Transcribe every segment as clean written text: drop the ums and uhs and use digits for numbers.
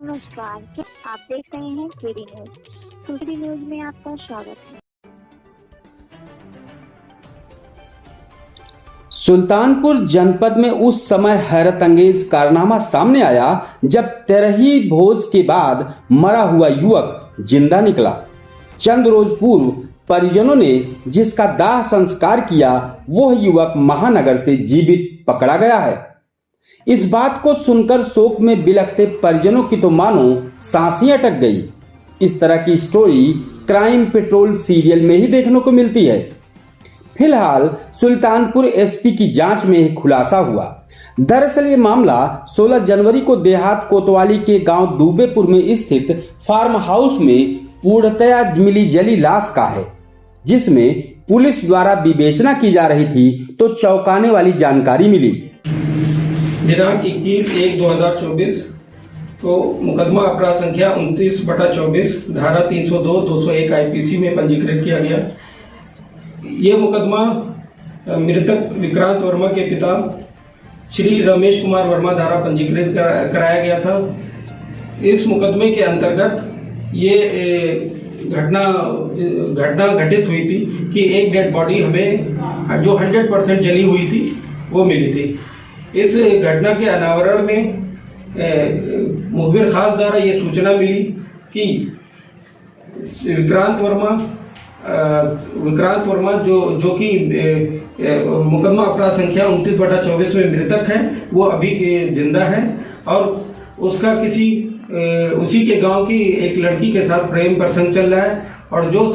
नमस्कार, क्या आप देख रहे हैं केडी न्यूज। केडी न्यूज में आपका स्वागत है। सुल्तानपुर जनपद में उस समय हैरत अंगेज कारनामा सामने आया जब तेरही भोज के बाद मरा हुआ युवक जिंदा निकला। चंद रोज पूर्व परिजनों ने जिसका दाह संस्कार किया, वह युवक महानगर से जीवित पकड़ा गया है। इस बात को सुनकर शोक में बिलखते परिजनों की तो मानो सांसें अटक गई। इस तरह की स्टोरी क्राइम पेट्रोल सीरियल में ही देखने को मिलती है। फिलहाल सुल्तानपुर एसपी की जांच में खुलासा हुआ। दरअसल ये मामला 16 जनवरी को देहात कोतवाली के गांव दूबेपुर में स्थित फार्म हाउस में पूर्णतया मिली जली लाश का है, जिसमें पुलिस द्वारा विवेचना की जा रही थी तो चौंकाने वाली जानकारी मिली। दिनांक 21/1/2024 को मुकदमा अपराध संख्या 29/24 धारा 302-201 आईपीसी में पंजीकृत किया गया। ये मुकदमा मृतक विक्रांत वर्मा के पिता श्री रमेश कुमार वर्मा द्वारा पंजीकृत कराया गया था। इस मुकदमे के अंतर्गत ये घटना घटित हुई थी कि एक डेड बॉडी हमें जो 100% जली हुई थी वो मिली थी। इस घटना के अनावरण में मुखबिर खास द्वारा ये सूचना मिली कि विक्रांत वर्मा जो कि मुकदमा अपराध संख्या 29/24 में मृतक है, वो अभी जिंदा है और उसका उसी के गांव की एक लड़की के साथ प्रेम प्रसंग चल रहा है और जो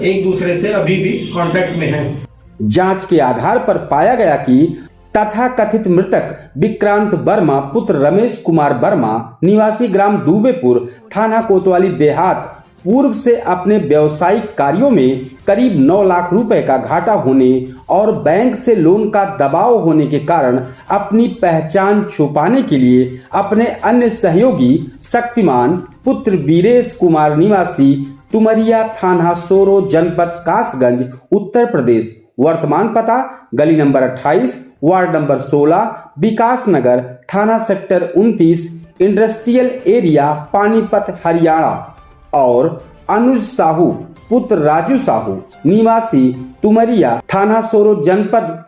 एक दूसरे से अभी भी कांटेक्ट में है। जांच के आधार पर पाया गया कि तथाकथित मृतक विक्रांत वर्मा पुत्र रमेश कुमार वर्मा निवासी ग्राम दूबेपुर थाना कोतवाली देहात पूर्व से अपने व्यवसायिक कार्यों में करीब 9 लाख रुपए का घाटा होने और बैंक से लोन का दबाव होने के कारण अपनी पहचान छुपाने के लिए अपने अन्य सहयोगी शक्तिमान पुत्र वीरेश कुमार निवासी तुमरिया थाना सोरो जनपद कासगंज उत्तर प्रदेश, वर्तमान पता गली नंबर 28 वार्ड नंबर 16 विकास नगर थाना sector 29 industrial area Panipat Haryana और अनुज साहू पुत्र राजू साहू निवासी तुमरिया थाना सोरो जनपद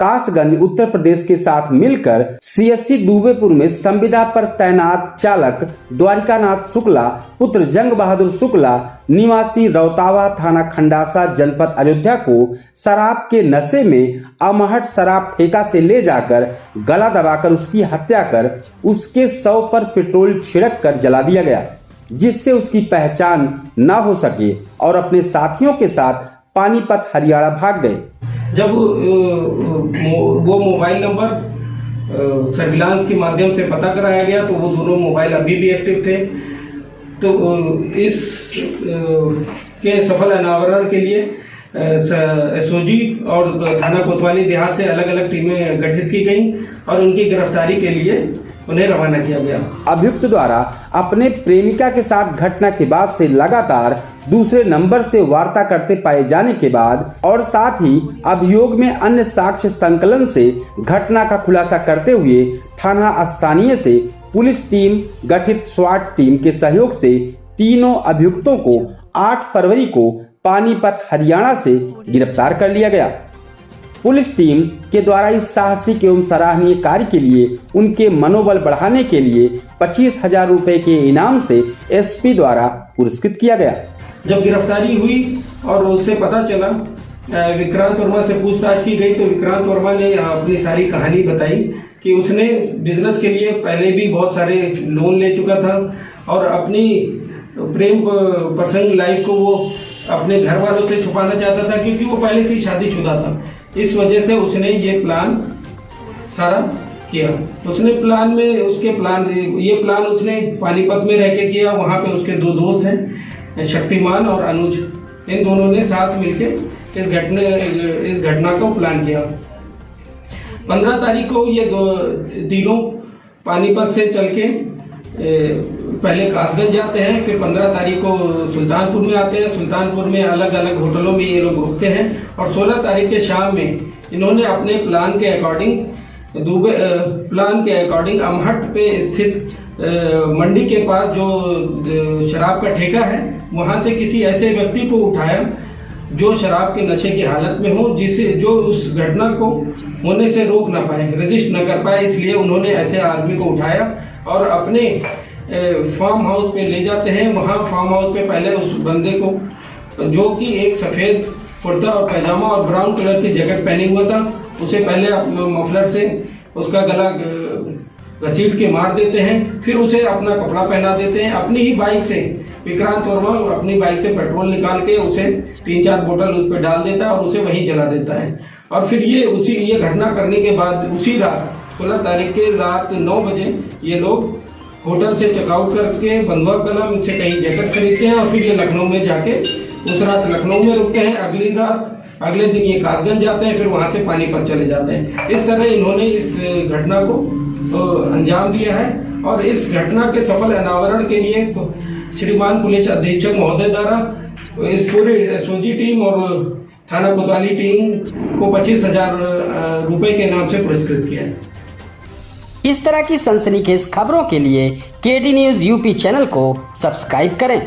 कासगंज उत्तर प्रदेश के साथ मिलकर सीएससी दूबेपुर में संविदा पर तैनात चालक द्वारिकानाथ शुक्ला पुत्र जंग बहादुर शुक्ला निवासी रौतावा थाना खंडासा जनपद अयोध्या को शराब के नशे में अमहट शराब ठेका से ले जाकर गला दबाकर उसकी हत्या कर उसके शव पर पेट्रोल छिड़क कर जला दिया गया, जिससे उसकी पहचान न हो सके और अपने साथियों के साथ पानीपत हरियाणा भाग गए। जब वो मोबाइल नंबर सर्विलांस के माध्यम से पता कराया गया तो वो दोनों मोबाइल अभी भी एक्टिव थे। तो इस के सफल अनावरण के लिए एसओजी और थाना कोतवाली देहात से अलग अलग टीमें गठित की गई और उनकी गिरफ्तारी के लिए उन्हें रवाना किया गया। अभियुक्त द्वारा अपने प्रेमिका के साथ घटना के बाद से लगातार दूसरे नंबर से वार्ता करते पाए जाने के बाद और साथ ही अभियोग में अन्य साक्ष्य संकलन से घटना का खुलासा करते हुए थाना स्थानीय से पुलिस टीम गठित स्वाट टीम के सहयोग से तीनों अभियुक्तों को 8 फरवरी को पानीपत हरियाणा से गिरफ्तार कर लिया गया। पुलिस टीम के द्वारा इस साहसिक एवं सराहनीय कार्य के लिए उनके मनोबल बढ़ाने के लिए 25,000 रुपए के इनाम से एसपी द्वारा पुरस्कृत किया गया। जब गिरफ्तारी हुई और उससे पता चला, विक्रांत वर्मा से पूछताछ की गई तो विक्रांत वर्मा ने अपनी सारी कहानी बताई कि उसने बिजनेस के लिए पहले भी बहुत सारे लोन ले चुका था और अपनी प्रेम प्रसंग लाइफ को वो अपने घर वालों से छुपाना चाहता था, क्योंकि वो पहले से ही शादीशुदा था। इस वजह से उसने ये प्लान सारा किया। उसके प्लान उसने पानीपत में रह के किया। वहां पे उसके 2 दोस्त हैं, शक्तिमान और अनुज। इन दोनों ने साथ मिलकर इस घटना को प्लान किया। 15 तारीख को ये तीनों पानीपत से चल के पहले कासगंज जाते हैं, फिर 15 तारीख को सुल्तानपुर में आते हैं। सुल्तानपुर में अलग अलग होटलों में ये लोग रुकते हैं और 16 तारीख के शाम में इन्होंने अपने प्लान के अकॉर्डिंग अमहट पे स्थित मंडी के पास जो शराब का ठेका है वहां से किसी ऐसे व्यक्ति को उठाया जो शराब के नशे की हालत में हो, जिसे जो उस घटना को होने से रोक ना पाए, रजिस्ट न कर पाए। इसलिए उन्होंने ऐसे आदमी को उठाया और अपने फार्म हाउस पे ले जाते हैं। वहाँ फार्म हाउस पे पहले उस बंदे को, जो कि एक सफ़ेद कुर्ता और पैजामा और ब्राउन कलर की जैकेट पहने हुआ था, उसे पहले मफलर से उसका गला घसीट के मार देते हैं। फिर उसे अपना कपड़ा पहना देते हैं। अपनी ही बाइक से विक्रांत वर्मा अपनी बाइक से पेट्रोल निकाल के उसे 3-4 बोतल उस पर डाल देता है और उसे वहीं जला देता है। और फिर ये घटना करने के बाद उसी रात 16 तारीख के रात 9 बजे ये लोग होटल से चेकआउट करके बंधुआ कलम से कहीं जैकेट खरीदते हैं और फिर ये लखनऊ में जाके उस रात लखनऊ में रुकते हैं। अगले दिन ये कासगंज जाते हैं, फिर वहां से पानीपत चले जाते हैं। इस तरह इन्होंने इस घटना को अंजाम दिया है और इस घटना के सफल अनावरण के लिए श्रीमान पुलिस अधीक्षक महोदय द्वारा इस पूरे एसओजी टीम और थाना कोतवाली टीम को 25,000 रुपए के नाम से पुरस्कृत किया है। इस तरह की सनसनीखेज खबरों के लिए केडी न्यूज़ यूपी चैनल को सब्सक्राइब करें।